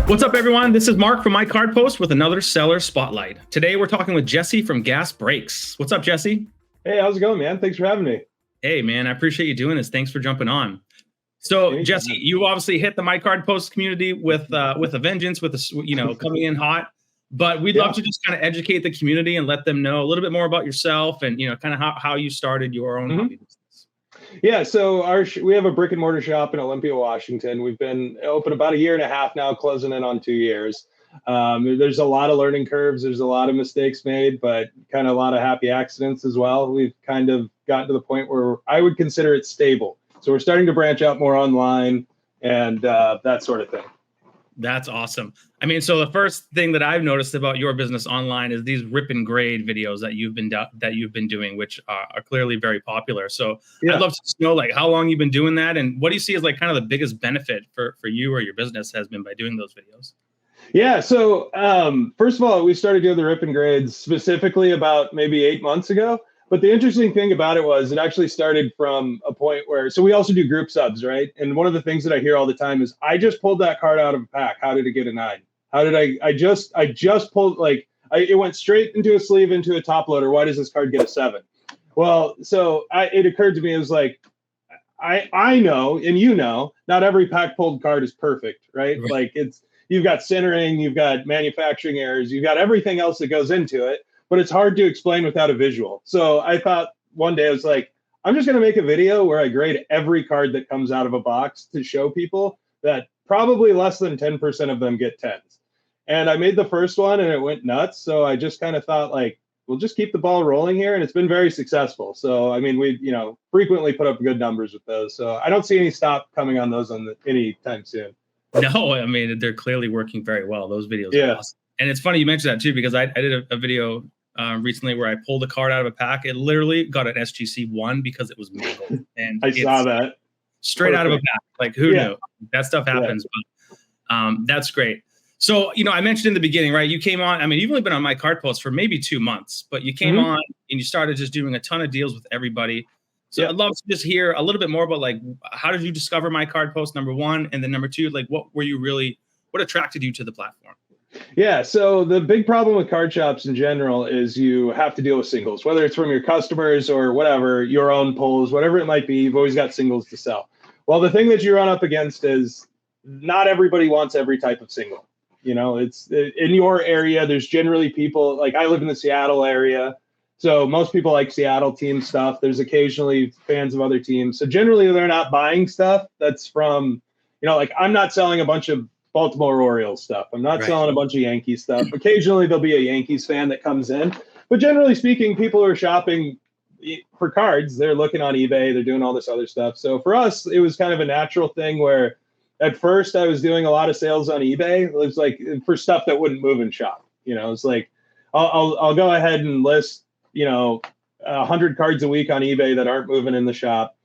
What's up, everyone? This is Mark from My Card Post with another seller spotlight. Today, we're talking with Jesse from Gas Brakes. What's up, Jesse? Hey, how's it going, man? Thanks for having me. Hey, man, I appreciate you doing this. Thanks for jumping on. So, Jesse, you obviously hit the My Card Post community with a vengeance, coming in hot. But we'd love to just kind of educate the community and let them know a little bit more about yourself and kind of how you started your own hobby business. Yeah, so we have a brick and mortar shop in Olympia, Washington. We've been open about 1.5 years now, closing in on 2 years. There's a lot of learning curves. There's a lot of mistakes made, but kind of a lot of happy accidents as well. We've kind of gotten to the point where I would consider it stable. So we're starting to branch out more online and that sort of thing. That's awesome. I mean, so the first thing that I've noticed about your business online is these rip and grade videos that you've been doing, which are clearly very popular. So I'd love to just know, like, how long you've been doing that, and what do you see as like kind of the biggest benefit for you or your business has been by doing those videos? Yeah. So first of all, we started doing the rip and grades specifically about maybe 8 months ago. But the interesting thing about it was it actually started from a point where, so we also do group subs, right? And one of the things that I hear all the time is, I just pulled that card out of a pack. How did it get a 9? How did I just pulled, it went straight into a sleeve, into a top loader. Why does this card get a 7? Well, so it occurred to me, it was like, I know, and not every pack pulled card is perfect, right? Like you've got centering, you've got manufacturing errors, you've got everything else that goes into it. But it's hard to explain without a visual. So I thought one day, I was like, I'm just going to make a video where I grade every card that comes out of a box to show people that probably less than 10% of them get 10s. And I made the first one and it went nuts. So I just kind of thought, like, we'll just keep the ball rolling here. And it's been very successful. So, I mean, we, frequently put up good numbers with those. So I don't see any stop coming on those anytime soon. No, I mean, they're clearly working very well. Those videos are awesome. And it's funny you mentioned that too, because I did a video recently where I pulled a card out of a pack. It literally got an SGC 1 because it was mangled. And I saw that. Straight out of a pack. Like, who knew? That stuff happens. But that's great. So, I mentioned in the beginning, right? You came on, I mean, you've only been on My Card Post for maybe 2 months, but you came on and you started just doing a ton of deals with everybody. So I'd love to just hear a little bit more about, like, how did you discover My Card Post, number one? And then number two, like, what attracted you to the platform? Yeah, so the big problem with card shops in general is you have to deal with singles, whether it's from your customers or whatever, your own pulls, whatever it might be. You've always got singles to sell. Well, the thing that you run up against is not everybody wants every type of single. It's in your area. There's generally people, like, I live in the Seattle area, so most people like Seattle team stuff. There's occasionally fans of other teams. So generally they're not buying stuff that's from, like, I'm not selling a bunch of Baltimore Orioles stuff. I'm not selling a bunch of Yankees stuff. Occasionally there'll be a Yankees fan that comes in, but generally speaking, people who are shopping for cards, they're looking on eBay, they're doing all this other stuff. So for us, it was kind of a natural thing where at first I was doing a lot of sales on eBay. It was like for stuff that wouldn't move in shop. It's like, I'll go ahead and list, 100 cards a week on eBay that aren't moving in the shop.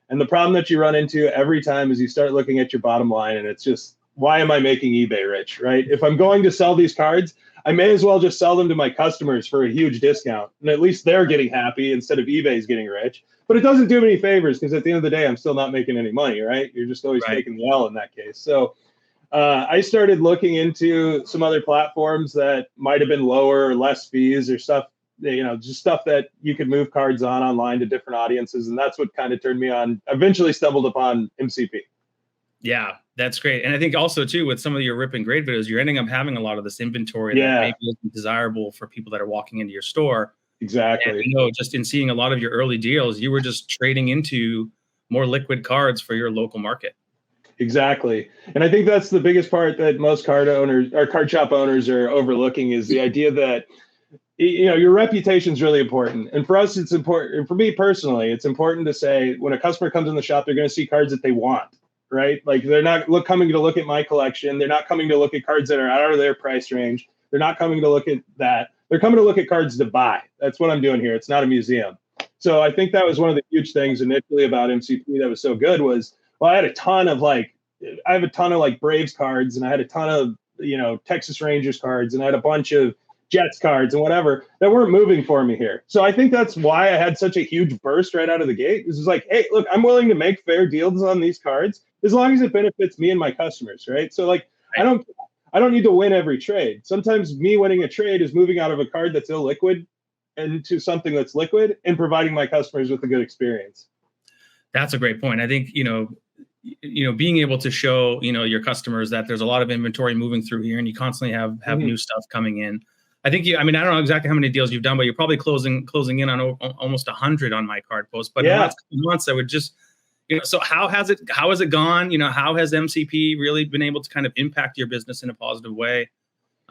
And the problem that you run into every time is you start looking at your bottom line, and it's just, why am I making eBay rich, right? If I'm going to sell these cards, I may as well just sell them to my customers for a huge discount. And at least they're getting happy instead of eBay's getting rich. But it doesn't do me any favors because at the end of the day, I'm still not making any money, right? You're just always taking the L in that case. So I started looking into some other platforms that might have been lower or less fees or stuff, just stuff that you could move cards online to different audiences. And that's what kind of turned me on. Eventually stumbled upon MCP. Yeah, that's great. And I think also, too, with some of your rip and grade videos, you're ending up having a lot of this inventory that maybe isn't desirable for people that are walking into your store. Exactly. And, just in seeing a lot of your early deals, you were just trading into more liquid cards for your local market. Exactly. And I think that's the biggest part that most card owners or card shop owners are overlooking is the idea that, your reputation is really important. And for us, it's important. And for me personally, it's important to say when a customer comes in the shop, they're going to see cards that they want. Right? Like they're not coming to look at my collection. They're not coming to look at cards that are out of their price range. They're not coming to look at that. They're coming to look at cards to buy. That's what I'm doing here. It's not a museum. So I think that was one of the huge things initially about MCP that was so good was, well, I have a ton of Braves cards, and I had a ton of, Texas Rangers cards, and I had a bunch of Jets cards and whatever that weren't moving for me here. So I think that's why I had such a huge burst right out of the gate. This is like, hey, look, I'm willing to make fair deals on these cards as long as it benefits me and my customers, right? So like, I don't need to win every trade. Sometimes me winning a trade is moving out of a card that's illiquid into something that's liquid and providing my customers with a good experience. That's a great point. I think, being able to show, your customers that there's a lot of inventory moving through here and you constantly have new stuff coming in. I think I don't know exactly how many deals you've done, but you're probably closing in on almost 100 on my card post. But in the last couple months, I would just, so how has it gone? How has MCP really been able to kind of impact your business in a positive way?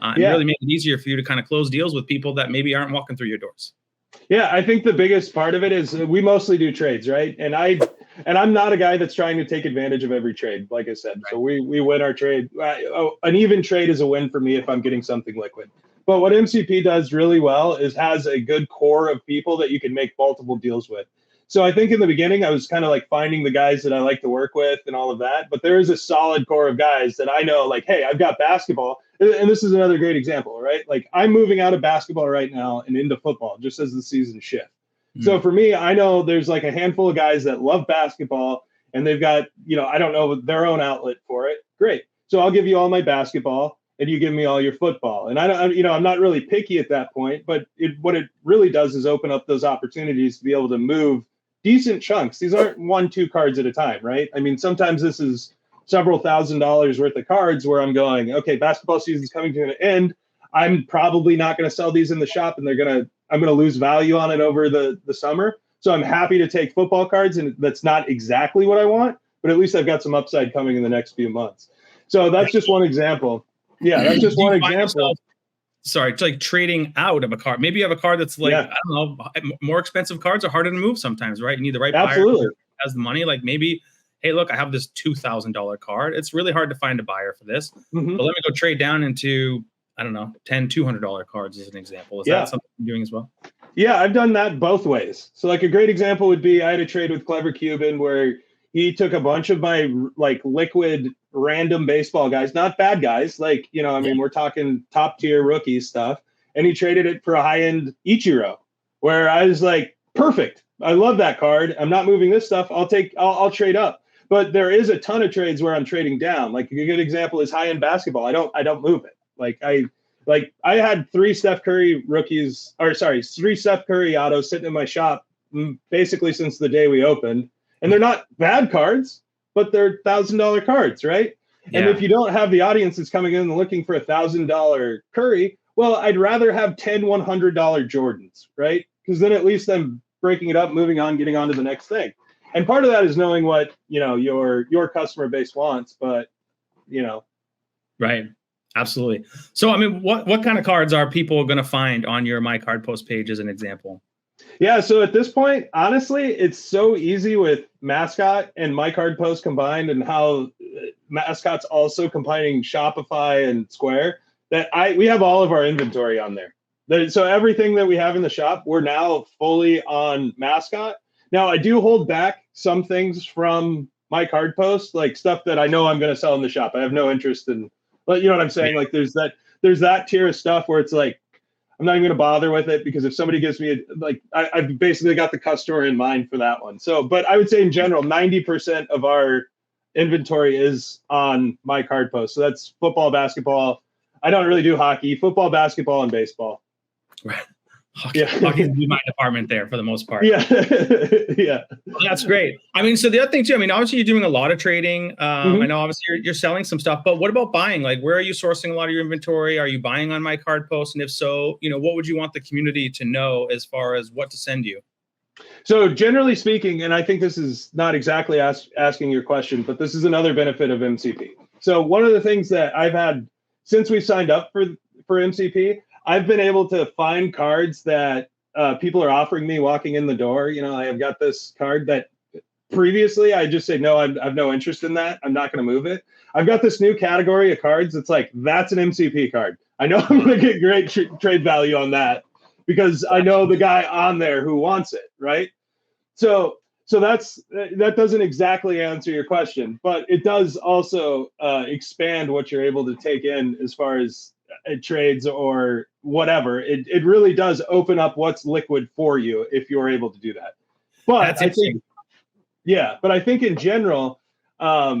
And really make it easier for you to kind of close deals with people that maybe aren't walking through your doors? Yeah, I think the biggest part of it is we mostly do trades, right? And I'm not a guy that's trying to take advantage of every trade, like I said. Right. So we win our trade. An even trade is a win for me if I'm getting something liquid. But what MCP does really well is has a good core of people that you can make multiple deals with. So I think in the beginning, I was kind of like finding the guys that I like to work with and all of that. But there is a solid core of guys that I know, like, hey, I've got basketball. And this is another great example, right? Like I'm moving out of basketball right now and into football just as the season shifts. Mm-hmm. So for me, I know there's like a handful of guys that love basketball and they've got, I don't know, their own outlet for it. Great. So I'll give you all my basketball and you give me all your football. And I'm not really picky at that point, but what it really does is open up those opportunities to be able to move decent chunks. These aren't 1-2 cards at a time, right? I mean, sometimes this is several $1,000s worth of cards where I'm going, okay, basketball season's coming to an end. I'm probably not going to sell these in the shop and I'm going to lose value on it over the summer. So I'm happy to take football cards, and that's not exactly what I want, but at least I've got some upside coming in the next few months. So that's just one example. Yeah, that's just one example. Sorry, it's like trading out of a card. Maybe you have a card that's like, I don't know, more expensive cards are harder to move sometimes, right? You need the right buyer who has the money. Like maybe, hey, look, I have this $2,000 card. It's really hard to find a buyer for this. Mm-hmm. But let me go trade down into, I don't know, $10, $200 cards as an example. Is that something you're doing as well? Yeah, I've done that both ways. So like a great example would be I had a trade with Clever Cuban where he took a bunch of my like liquid random baseball guys, not bad guys. Like, we're talking top tier rookie stuff. And he traded it for a high end Ichiro where I was like, perfect. I love that card. I'm not moving this stuff. I'll trade up. But there is a ton of trades where I'm trading down. Like a good example is high end basketball. I don't move it. I had 3 Steph Curry autos sitting in my shop basically since the day we opened. And they're not bad cards, but they're $1,000 cards, right? Yeah. And if you don't have the audience that's coming in and looking for $1,000 Curry, well, I'd rather have 10 $100 Jordans, right? Because then at least I'm breaking it up, moving on, getting on to the next thing. And part of that is knowing what your customer base wants, but right. Absolutely. So, I mean, what kind of cards are people going to find on your My Card Post page as an example? Yeah. So at this point, honestly, it's so easy with Mascot and My Card Post combined and how Mascot's also combining Shopify and Square that we have all of our inventory on there. So everything that we have in the shop, we're now fully on Mascot. Now, I do hold back some things from My Card Post, like stuff that I know I'm going to sell in the shop. I have no interest in, but you know what I'm saying? Like there's that tier of stuff where it's like, I'm not even going to bother with it because if somebody gives me I've basically got the customer in mind for that one. So, but I would say in general, 90% of our inventory is on My Card Post. So that's football, basketball. I don't really do hockey, football, basketball, and baseball. Right. Hockey would be my department there for the most part. Yeah. Yeah. Well, that's great. I mean, so the other thing too, I mean, obviously you're doing a lot of trading. I know obviously you're selling some stuff, but what about buying? Like, where are you sourcing a lot of your inventory? Are you buying on My Card Post? And if so, what would you want the community to know as far as what to send you? So generally speaking, and I think this is not exactly asking your question, but this is another benefit of MCP. So one of the things that I've had since we signed up for MCP, I've been able to find cards that people are offering me walking in the door. I have got this card that previously I just say, no, I have no interest in that. I'm not going to move it. I've got this new category of cards. It's like, that's an MCP card. I know I'm going to get great trade value on that because I know the guy on there who wants it. Right. So that doesn't exactly answer your question, but it does also expand what you're able to take in as far as trades or whatever. It really does open up what's liquid for you if you're able to do that. But I think in general,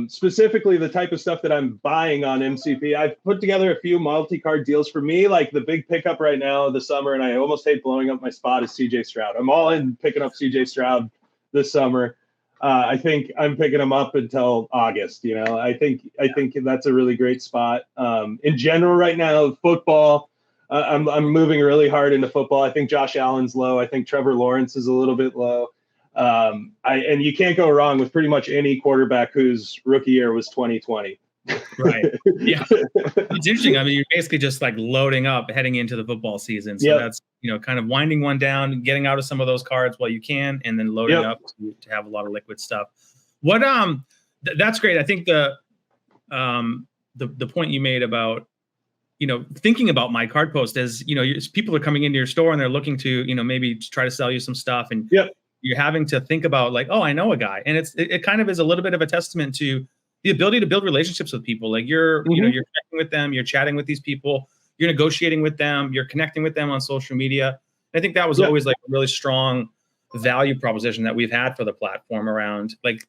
specifically the type of stuff that I'm buying on MCP. I've put together a few multi-card deals. For me, like the big pickup right now this summer, and I almost hate blowing up my spot, is CJ Stroud. I'm all in picking up CJ Stroud this summer. I think I'm picking him up until August. I think that's a really great spot. In general, right now, football, I'm moving really hard into football. I think Josh Allen's low. I think Trevor Lawrence is a little bit low. And you can't go wrong with pretty much any quarterback whose rookie year was 2020. Right. Yeah. It's interesting. I mean, you're basically just like loading up heading into the football season. So that's, kind of winding one down, getting out of some of those cards while you can, and then loading up to have a lot of liquid stuff. What, that's great. I think the point you made about, thinking about My Card Post as, people are coming into your store and they're looking to, maybe try to sell you some stuff, and you're having to think about like, oh, I know a guy. And it kind of is a little bit of a testament to the ability to build relationships with people. Like you're connecting with them, you're chatting with these people, you're negotiating with them, you're connecting with them on social media. I think that was always like a really strong value proposition that we've had for the platform around like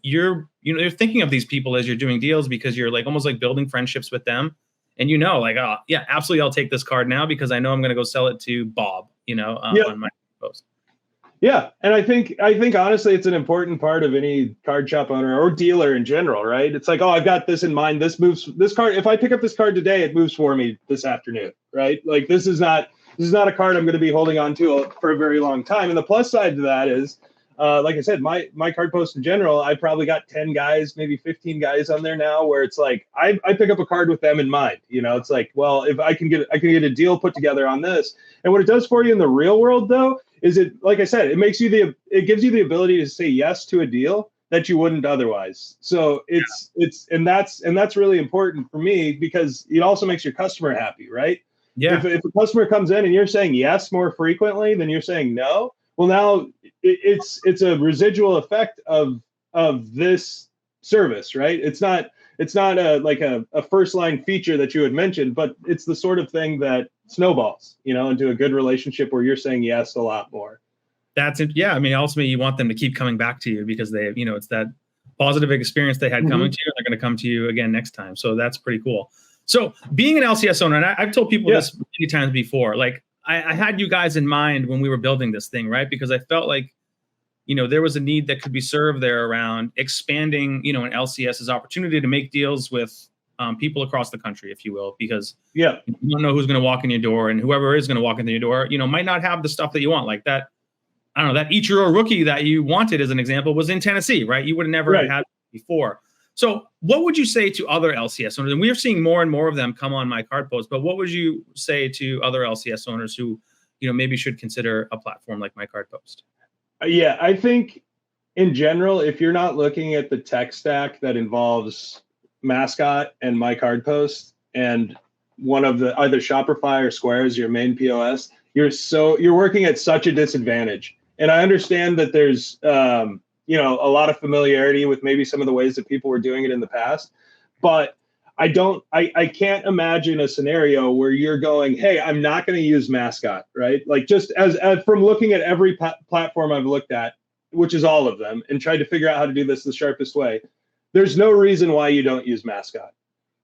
you're thinking of these people as you're doing deals, because you're like almost like building friendships with them. And like, oh yeah, absolutely, I'll take this card now because I know I'm going to go sell it to Bob, on My Post. Yeah, and I think honestly, it's an important part of any card shop owner or dealer in general, right? It's like, oh, I've got this in mind. This card. If I pick up this card today, it moves for me this afternoon, right? Like this is not a card I'm going to be holding on to for a very long time. And the plus side to that is, like I said, my Card Post in general, I probably got 10 guys, maybe 15 guys on there now, where it's like I pick up a card with them in mind. It's like, well, if I can get a deal put together on this, and what it does for you in the real world though, is it, like I said, it gives you the ability to say yes to a deal that you wouldn't otherwise. So that's really important for me, because it also makes your customer happy, right? Yeah. If a customer comes in and you're saying yes more frequently than you're saying no, well, now it's a residual effect of this service, right? It's not a first line feature that you had mentioned, but it's the sort of thing that snowballs, into a good relationship where you're saying yes a lot more. That's it. Yeah. I mean, ultimately you want them to keep coming back to you because they, it's that positive experience they had coming to you, and they're going to come to you again next time. So that's pretty cool. So being an LCS owner, and I've told people this many times before, like I had you guys in mind when we were building this thing, right? Because I felt like, there was a need that could be served there around expanding, an LCS's opportunity to make deals with people across the country, if you will, because you don't know who's going to walk in your door, and whoever is going to walk into your door, might not have the stuff that you want. Like that, I don't know, that Ichiro rookie that you wanted, as an example, was in Tennessee, right? You would have never had it before. So what would you say to other LCS owners? And we're seeing more and more of them come on My Card Post, but what would you say to other LCS owners who, maybe should consider a platform like My Card Post? Yeah, I think in general, if you're not looking at the tech stack that involves Mascot and My Card Post, and one of the either Shopify or Square is your main POS, you're working at such a disadvantage. And I understand that there's a lot of familiarity with maybe some of the ways that people were doing it in the past, but I can't imagine a scenario where you're going, hey, I'm not going to use Mascot, right? Like just as from looking at every platform I've looked at, which is all of them, and tried to figure out how to do this the sharpest way, there's no reason why you don't use Mascot.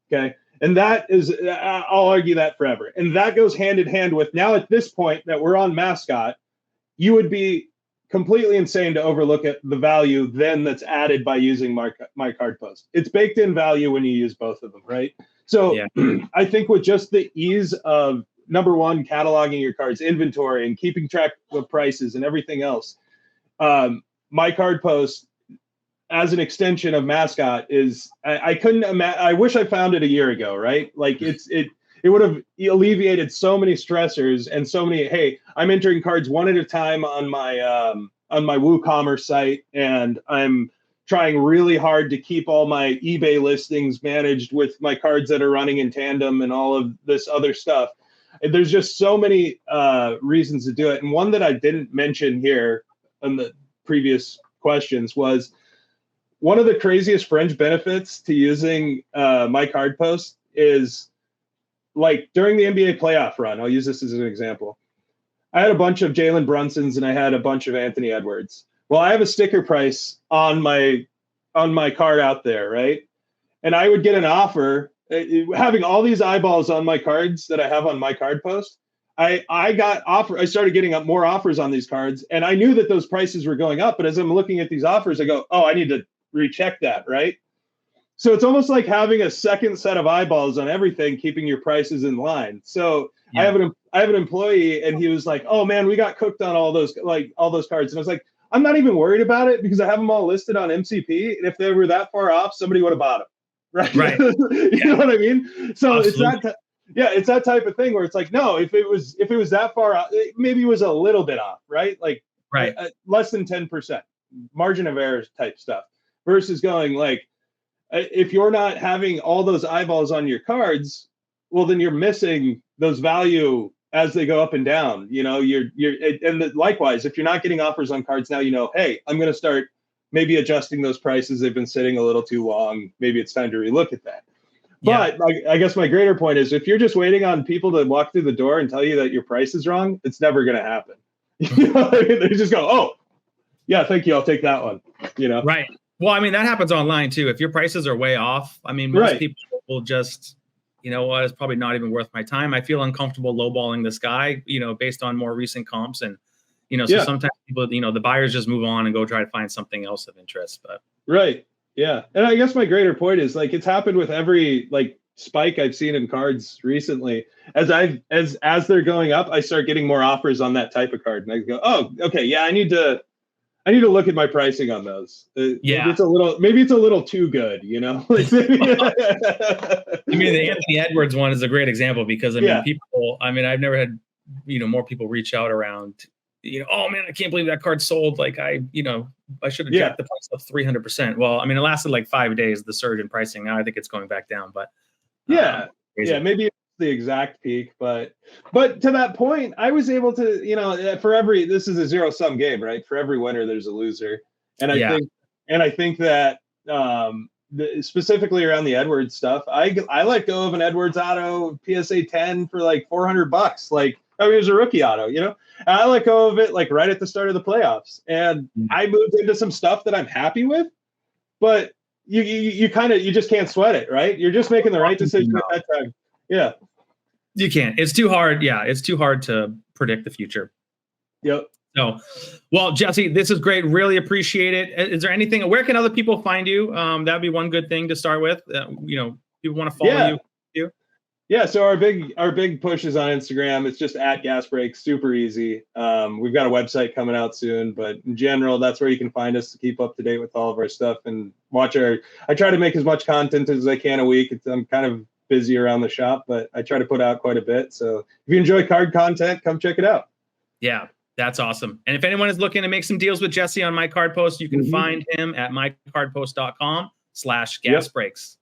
Okay. And that is, I'll argue that forever. And that goes hand in hand with, now at this point that we're on Mascot, you would be completely insane to overlook at the value then that's added by using My Card Post. It's baked in value when you use both of them, right? So I think with just the ease of, number one, cataloging your cards, inventory, and keeping track of prices and everything else, My Card Post as an extension of Mascot is, I couldn't imagine. I wish I found it a year ago, right? Like it would have alleviated so many stressors and so many, hey, I'm entering cards one at a time on my WooCommerce site, and I'm trying really hard to keep all my eBay listings managed with my cards that are running in tandem and all of this other stuff. And there's just so many reasons to do it. And one that I didn't mention here in the previous questions was one of the craziest fringe benefits to using My Card Post is, like, during the NBA playoff run, I'll use this as an example. I had a bunch of Jalen Brunsons and I had a bunch of Anthony Edwards. Well, I have a sticker price on my on my card out there, right? And I would get an offer, having all these eyeballs on my cards that I have on my card post. I started getting up more offers on these cards, and I knew that those prices were going up. But as I'm looking at these offers, I go, oh, I need to recheck that, right? So it's almost like having a second set of eyeballs on everything, keeping your prices in line. So I have an employee, and he was like, oh man, we got cooked on all those cards. And I was like, I'm not even worried about it because I have them all listed on MCP. And if they were that far off, somebody would have bought them. Right. You know what I mean? So Absolutely. It's that type of thing where it's like, no, if it was that far off, maybe it was a little bit off, right? Like less than 10% margin of error type stuff versus going like, if you're not having all those eyeballs on your cards, well, then you're missing those value as they go up and down. You know, likewise, if you're not getting offers on cards now, you know, hey, I'm going to start maybe adjusting those prices. They've been sitting a little too long. Maybe it's time to relook at that. But I guess my greater point is if you're just waiting on people to walk through the door and tell you that your price is wrong, it's never going to happen. You know what I mean? They just go, oh, yeah, thank you. I'll take that one. You know? Right. Well, I mean, that happens online too. If your prices are way off, I mean, most people will just, you know what, it's probably not even worth my time. I feel uncomfortable lowballing this guy, you know, based on more recent comps. And, you know, so sometimes people, you know, the buyers just move on and go try to find something else of interest. But yeah. And I guess my greater point is like it's happened with every like spike I've seen in cards recently. As they're going up, I start getting more offers on that type of card, and I go, oh, okay, yeah, I need to look at my pricing on those. Maybe it's a little too good, you know. Like I mean, the Anthony Edwards one is a great example because I've never had, you know, more people reach out around, you know, oh man, I can't believe that card sold. Like I should have jacked the price up 300%. Well, I mean, it lasted like 5 days, the surge in pricing. Now I think it's going back down, but maybe it's the exact peak, but to that point, I was able to, you know, this is a zero sum game, right? For every winner, there's a loser. And I think that specifically around the Edwards stuff, I let go of an Edwards auto PSA 10 for like $400. Like, I mean, it was a rookie auto, you know, and I let go of it like right at the start of the playoffs, and I moved into some stuff that I'm happy with, but you just can't sweat it, right? You're just making the right decision at that time. Yeah. You can't. It's too hard. Yeah, it's too hard to predict the future. Yep. So, well, Jesse, this is great. Really appreciate it. Is there anything? Where can other people find you? That'd be one good thing to start with. You know, people want to follow you. Yeah. So our big push is on Instagram. It's just @GasBreaks. Super easy. We've got a website coming out soon, but in general, that's where you can find us to keep up to date with all of our stuff and watch I try to make as much content as I can a week. I'm kind of busy around the shop, but I try to put out quite a bit. So if you enjoy card content, come check it out. Yeah, that's awesome. And if anyone is looking to make some deals with Jesse on My Card Post, you can find him at mycardpost.com/gasbreaks.